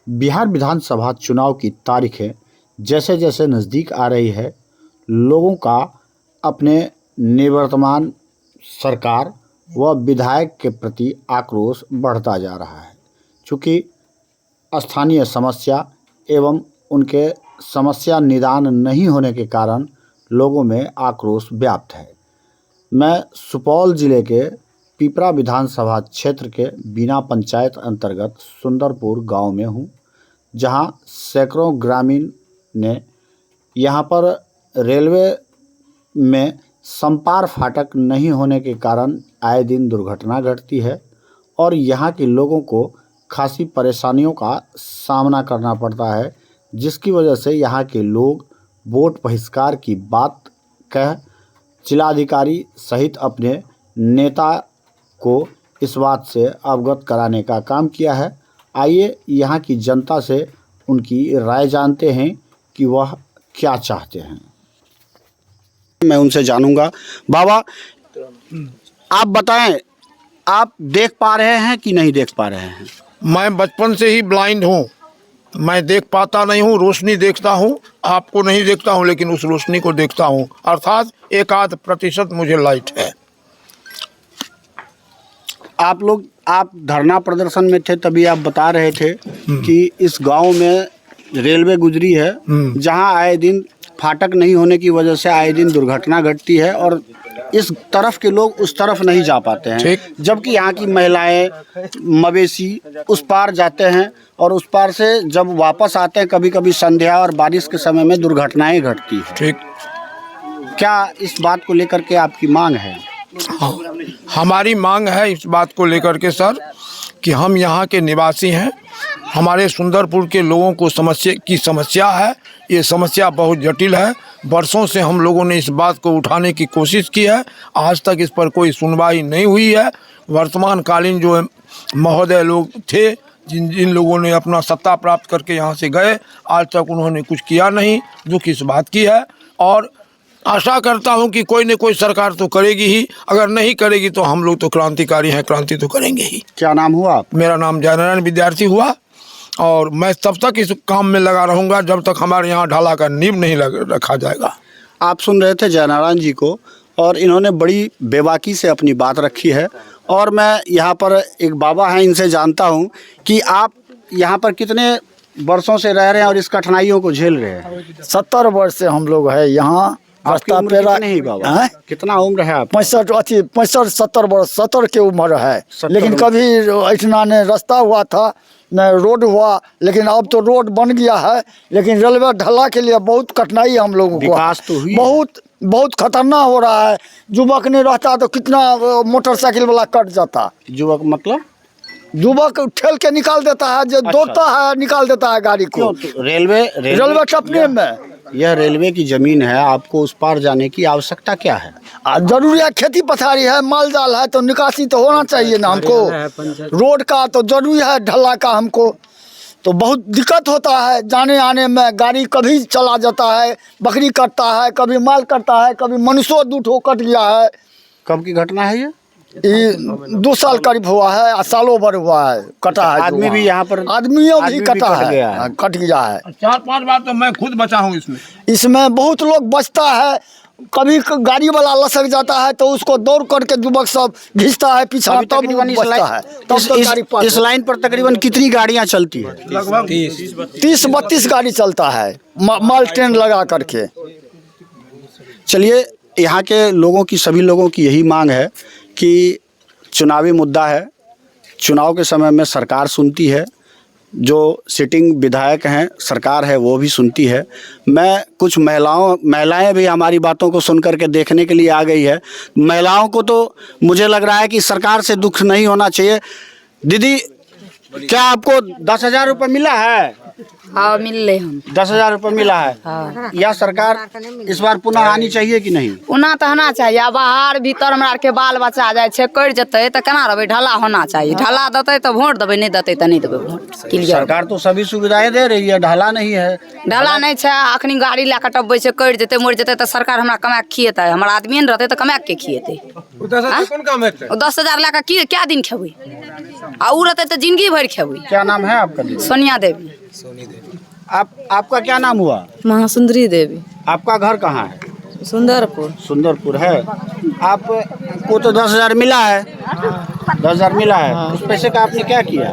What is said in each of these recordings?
बिहार विधानसभा चुनाव की तारीखें जैसे जैसे नज़दीक आ रही है, लोगों का अपने निवर्तमान सरकार व विधायक के प्रति आक्रोश बढ़ता जा रहा है। चूँकि स्थानीय समस्या एवं उनके समस्या निदान नहीं होने के कारण लोगों में आक्रोश व्याप्त है। मैं सुपौल जिले के पिपरा विधानसभा क्षेत्र के बीना पंचायत अंतर्गत सुंदरपुर गांव में हूं, जहां सैकड़ों ग्रामीण ने यहां पर रेलवे में संपार फाटक नहीं होने के कारण आए दिन दुर्घटना घटती है और यहां के लोगों को खासी परेशानियों का सामना करना पड़ता है, जिसकी वजह से यहां के लोग वोट बहिष्कार की बात कह जिलाधिकारी सहित अपने नेता को इस बात से अवगत कराने का काम किया है। आइए यहाँ की जनता से उनकी राय जानते हैं कि वह क्या चाहते हैं। मैं उनसे जानूंगा। बाबा, आप बताएं, आप देख पा रहे हैं कि नहीं देख पा रहे हैं? मैं बचपन से ही ब्लाइंड हूँ, मैं देख पाता नहीं हूँ, रोशनी देखता हूँ, आपको नहीं देखता हूँ लेकिन उस रोशनी को देखता हूँ, अर्थात 1-8% मुझे लाइट है। आप धरना प्रदर्शन में थे, तभी आप बता रहे थे कि इस गांव में रेलवे गुजरी है, जहां आए दिन फाटक नहीं होने की वजह से आए दिन दुर्घटना घटती है और इस तरफ के लोग उस तरफ नहीं जा पाते हैं, जबकि यहाँ की महिलाएं, मवेशी उस पार जाते हैं और उस पार से जब वापस आते हैं कभी कभी संध्या और बारिश के समय में दुर्घटनाएं घटती है। ठीक, क्या इस बात को लेकर के आपकी मांग है? हाँ, हमारी मांग है इस बात को लेकर के सर कि हम यहाँ के निवासी हैं, हमारे सुंदरपुर के लोगों को समस्या है। ये समस्या बहुत जटिल है। बरसों से हम लोगों ने इस बात को उठाने की कोशिश की है, आज तक इस पर कोई सुनवाई नहीं हुई है। वर्तमान कालीन जो महोदय लोग थे, जिन लोगों ने अपना सत्ता प्राप्त करके यहाँ से गए, आज तक उन्होंने कुछ किया नहीं। दुख इस बात की है और आशा करता हूं कि कोई न कोई सरकार तो करेगी ही, अगर नहीं करेगी तो हम लोग तो क्रांतिकारी हैं, क्रांति तो करेंगे ही। क्या नाम हुआ आप? मेरा नाम जयनारायण विद्यार्थी हुआ और मैं तब तक इस काम में लगा रहूंगा जब तक हमारे यहाँ ढाला का नींव नहीं रखा जाएगा। आप सुन रहे थे जयनारायण जी को और इन्होंने बड़ी बेबाकी से अपनी बात रखी है। और मैं यहाँ पर एक बाबा हैं, इनसे जानता हूँ कि आप यहाँ पर कितने वर्षों से रह रहे हैं और इस कठिनाइयों को झेल रहे हैं? 70 वर्ष से हम लोग है यहाँ। आपकी उम्र कितनी है बाबा? कितना उम्र है आप? 65-70 वर्ष, 70 के उम्र है। लेकिन कभी इतना न रास्ता हुआ था न रोड हुआ, लेकिन अब तो रोड बन गया है। लेकिन रेलवे ढला के लिए बहुत कठिनाई हम लोगों को, विकास तो हुई, बहुत खतरनाक हो रहा है। युवक नहीं रहता तो कितना मोटरसाइकिल वाला कट जाता। युवक मतलब? युवक ठेल के निकाल देता है, जो दौड़ता है निकाल देता है गाड़ी को। रेलवे टपने में यह रेलवे की जमीन है, आपको उस पार जाने की आवश्यकता क्या है? जरूरी है, खेती पथारी है, माल जाल है तो निकासी तो होना चाहिए ना हमको। रोड का तो जरूरी है, ढला का हमको तो बहुत दिक्कत होता है जाने आने में। गाड़ी कभी चला जाता है, बकरी कटता है, कभी माल कटता है, कभी मनुष्य दूठो कट गया है। कब की घटना है ये? 2 साल करीब हुआ है, सालों भर हुआ है, कटा है। आदमी भी यहाँ पर, आदमियों भी कटा है, कट गया है। 4-5 बार तो मैं खुद बचा हूँ इसमें बहुत लोग बचता है। कभी गाड़ी वाला लसक जाता है तो उसको दौड़ करके युवक सब घिसता है पीछा, तब बचता है। इस लाइन पर तकरीबन कितनी गाड़ियाँ चलती है? लगभग 30-32 गाड़ी चलता है, माल ट्रेन लगा करके। चलिए, यहाँ के लोगों की, सभी लोगों की यही मांग है कि चुनावी मुद्दा है, चुनाव के समय में सरकार सुनती है, जो सिटिंग विधायक हैं, सरकार है वो भी सुनती है। मैं कुछ महिलाएं भी हमारी बातों को सुन करके देखने के लिए आ गई है। महिलाओं को तो मुझे लग रहा है कि सरकार से दुख नहीं होना चाहिए। दीदी, क्या आपको 10,000 रुपये मिला है? हाँ, मिल रहे हम 10,000 रुपये मिला है। हाँ। यह सरकार इस बार पुनः आनी चाहिए कि नहीं? पुनः तो होना चाहिए। बाहर भीतर हमरा के बाल बच्चा जाए छे, कट जते तो केना रहबे? ढला होना चाहिए। ढला देते तो वोट देबे, नहीं देते तो नहीं देबे वोट। क्लियर। सरकार तो सभी सुविधाएं दे रही है, ढला नहीं है। ढला नहीं छे, अखनी गाड़ी ला कटबै छे, कट जते मर जते तो सरकार हमरा कमा के खिएते। हमरा आदमी न रहते तो कमा के खिएते। 10,000 ला के क्या दिन खेबै? आ उ रहते तो जिंदगी भर कर खेबी। क्या नाम है आपका दीदी? सोनिया देवी। आपका क्या नाम हुआ? महासुंदरी देवी। आपका घर कहाँ है? सुंदरपुर। सुंदरपुर है। आपको तो 10,000 मिला है। 10,000 मिला है। उस पैसे का आपने क्या किया?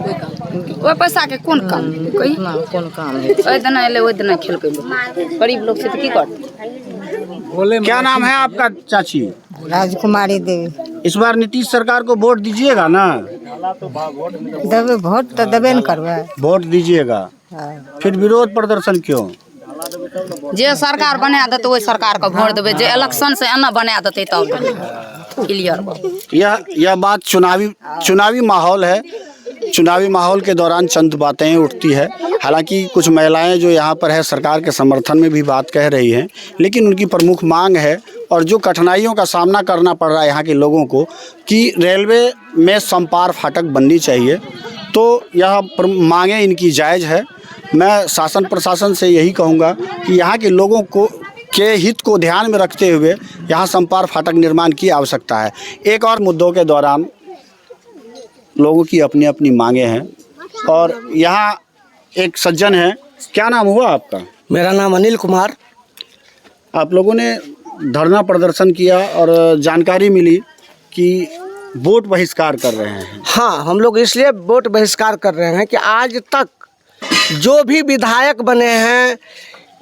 वो पैसा के कौन काम कोई ना कौन काम है? ओइ दिन एले ओइ दिन खेलकै लोग। गरीब लोग से तो की करते। क्या नाम है आपका चाची? राजकुमारी देवी। इस बार नीतीश सरकार को वोट दीजिएगा ना? देवे वोट तो देबे न करबे। वोट दीजिएगा, फिर विरोध प्रदर्शन क्यों? जे सरकार बना देते वही सरकार को वोट देवे। जे इलेक्शन से एना बना देते तब क्लियर। यह बात चुनावी माहौल है। चुनावी माहौल के दौरान चंद बातें उठती है। हालांकि कुछ महिलाएं जो यहाँ पर है सरकार के समर्थन में भी बात कह रही हैं, लेकिन उनकी प्रमुख मांग है और जो कठिनाइयों का सामना करना पड़ रहा है यहाँ के लोगों को कि रेलवे में समपार फाटक बननी चाहिए, तो यह मांगें इनकी जायज़ है। मैं शासन प्रशासन से यही कहूँगा कि यहाँ के लोगों के हित को ध्यान में रखते हुए यहाँ समपार फाटक निर्माण की आवश्यकता है। एक और मुद्दों के दौरान लोगों की अपनी अपनी मांगे हैं और यहाँ एक सज्जन है। क्या नाम हुआ आपका? मेरा नाम अनिल कुमार। आप लोगों ने धरना प्रदर्शन किया और जानकारी मिली कि वोट बहिष्कार कर रहे हैं। हाँ, हम लोग इसलिए वोट बहिष्कार कर रहे हैं कि आज तक जो भी विधायक बने हैं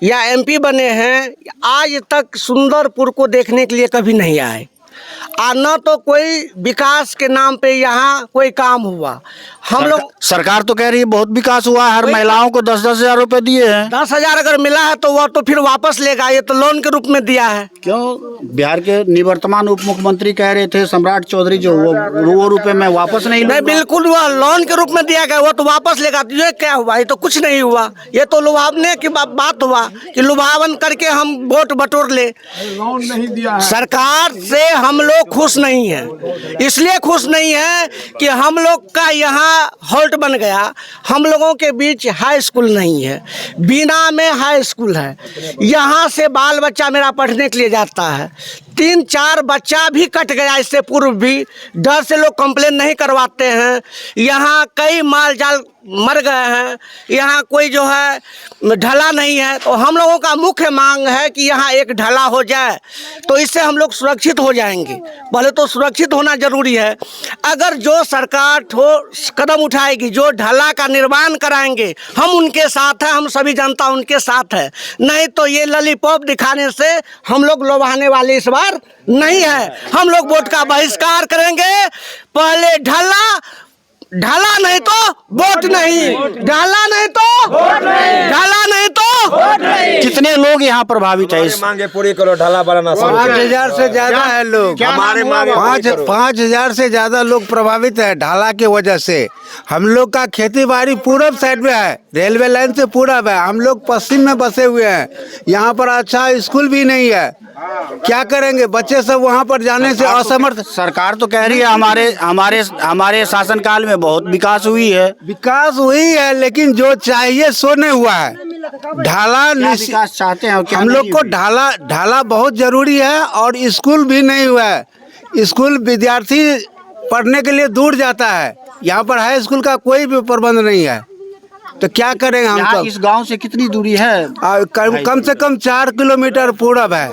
या एमपी बने हैं, आज तक सुंदरपुर को देखने के लिए कभी नहीं आए और न तो कोई विकास के नाम पे यहाँ कोई काम हुआ। हम लोग सरकार तो कह रही है बहुत विकास हुआ है, हर महिलाओं को 10-10 हज़ार रुपये दिए हैं। 10,000 अगर मिला है तो वह तो फिर वापस लेगा, ये तो लोन के रूप में दिया है। क्यों? बिहार के निवर्तमान उप मुख्यमंत्री कह रहे थे सम्राट चौधरी जो वो रुपए में वापस नहीं लूंगा। बिल्कुल वह लोन के रूप में दिया गया, वो तो वापस लेगा। तो ये क्या हुआ? ये तो कुछ नहीं हुआ। ये तो लुभावने की बात हुआ कि लुभावन करके हम वोट बटोर ले। लोन नहीं दिया है। सरकार से हम लोग खुश नहीं है। इसलिए खुश नहीं है कि हम लोग का यहाँ हॉल्ट बन गया। हम लोगों के बीच हाई स्कूल नहीं है, बीना में हाई स्कूल है। यहाँ से बाल बच्चा मेरा पढ़ने के लिए जाता है। 3-4 बच्चा भी कट गया इससे पूर्व भी। डर से लोग कंप्लेन नहीं करवाते हैं। यहाँ कई माल जाल मर गए हैं। यहाँ कोई जो है ढला नहीं है। तो हम लोगों का मुख्य मांग है कि यहाँ एक ढला हो जाए, तो इससे हम लोग सुरक्षित हो जाएंगे। पहले तो सुरक्षित होना जरूरी है। अगर जो सरकार ठोस कदम उठाएगी, जो ढला का निर्माण कराएंगे, हम उनके साथ हैं, हम सभी जनता उनके साथ है। नहीं तो ये लॉलीपॉप दिखाने से हम लोग लोभाने वाले इस बार नहीं है। हम लोग वोट का बहिष्कार करेंगे। पहले ढला नहीं तो वोट नहीं, ढला नहीं तो वोट नहीं, ढला नहीं तो वोट नहीं। कितने लोग यहाँ प्रभावित है? इस मांगे पूरी करो, ढला बनाना। 5,000 से ज्यादा है लोग। हमारे मांगे 5,000 से ज्यादा लोग प्रभावित है ढाला के वजह से। हम लोग का खेती बाड़ी पूरब साइड में है, रेलवे लाइन से पूरब है। हम लोग पश्चिम में बसे हुए हैं। यहाँ पर अच्छा स्कूल भी नहीं है। क्या करेंगे? बच्चे सब वहाँ पर जाने से असमर्थ। सरकार तो कह रही है हमारे शासनकाल में बहुत विकास हुई है। विकास हुई है, लेकिन जो चाहिए सो नहीं हुआ है। ढाला विकास चाहते हैं, हम लोग को ढाला बहुत जरूरी है और स्कूल भी नहीं हुआ है। स्कूल विद्यार्थी पढ़ने के लिए दूर जाता है। यहाँ पर हाई स्कूल का कोई भी प्रबंध नहीं है। तो क्या करेंगे हम सब? इस गांव से कितनी दूरी है? कम से कम 4 किलोमीटर पूरब है।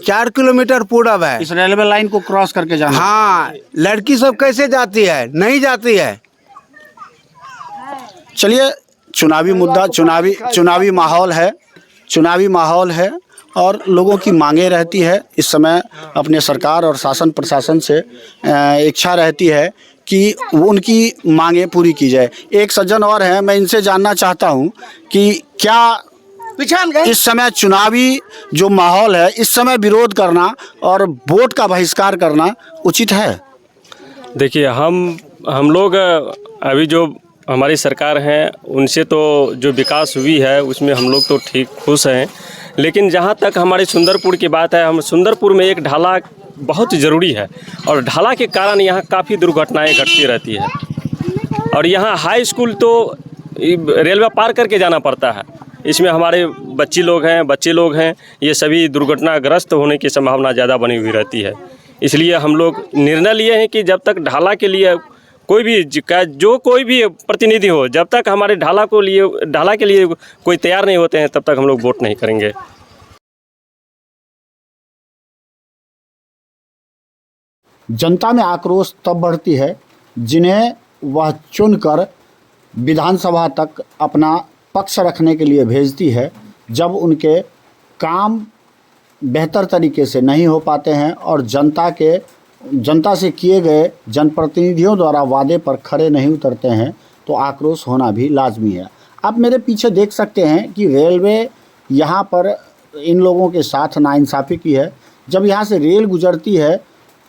4 किलोमीटर पूरब है। इस रेलवे लाइन को क्रॉस करके जाना। हाँ, लड़की सब कैसे जाती है? नहीं जाती है। चलिए, चुनावी मुद्दा, चुनावी माहौल है और लोगों की मांगे रहती है। इस समय अपने सरकार और शासन प्रशासन से इच्छा रहती है कि वो उनकी मांगे पूरी की जाए। एक सज्जन और हैं, मैं इनसे जानना चाहता हूँ कि क्या इस समय चुनावी जो माहौल है, इस समय विरोध करना और वोट का बहिष्कार करना उचित है? देखिए, हम लोग अभी जो हमारी सरकार है उनसे तो जो विकास हुई है उसमें हम लोग तो ठीक खुश हैं। लेकिन जहाँ तक हमारे सुंदरपुर की बात है, हम सुंदरपुर में एक ढाला बहुत ज़रूरी है और ढाला के कारण यहाँ काफ़ी दुर्घटनाएं घटती रहती है। और यहाँ हाई स्कूल तो रेलवे पार करके जाना पड़ता है। इसमें हमारे बच्चे लोग हैं, ये सभी दुर्घटनाग्रस्त होने की संभावना ज़्यादा बनी हुई रहती है। इसलिए हम लोग निर्णय लिए हैं कि जब तक ढाला के लिए कोई भी जो कोई भी प्रतिनिधि हो, जब तक हमारे ढाला के लिए कोई तैयार नहीं होते हैं तब तक हम लोग वोट नहीं करेंगे। जनता में आक्रोश तब बढ़ती है जिन्हें वह चुनकर विधानसभा तक अपना पक्ष रखने के लिए भेजती है, जब उनके काम बेहतर तरीके से नहीं हो पाते हैं और जनता से किए गए जनप्रतिनिधियों द्वारा वादे पर खरे नहीं उतरते हैं, तो आक्रोश होना भी लाजमी है। आप मेरे पीछे देख सकते हैं कि रेलवे यहाँ पर इन लोगों के साथ नाइंसाफ़ी की है। जब यहाँ से रेल गुजरती है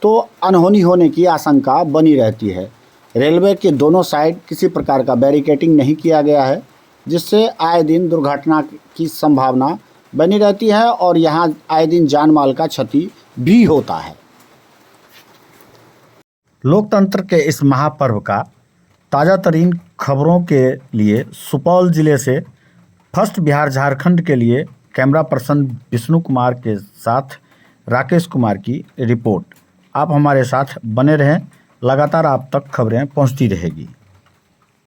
तो अनहोनी होने की आशंका बनी रहती है। रेलवे के दोनों साइड किसी प्रकार का बैरिकेडिंग नहीं किया गया है, जिससे आए दिन दुर्घटना की संभावना बनी रहती है और यहाँ आए दिन जान माल का क्षति भी होता है। लोकतंत्र के इस महापर्व का ताज़ा तरीन खबरों के लिए सुपौल जिले से फर्स्ट बिहार झारखंड के लिए कैमरा पर्सन विष्णु कुमार के साथ राकेश कुमार की रिपोर्ट। आप हमारे साथ बने रहें, लगातार आप तक खबरें पहुंचती रहेगी।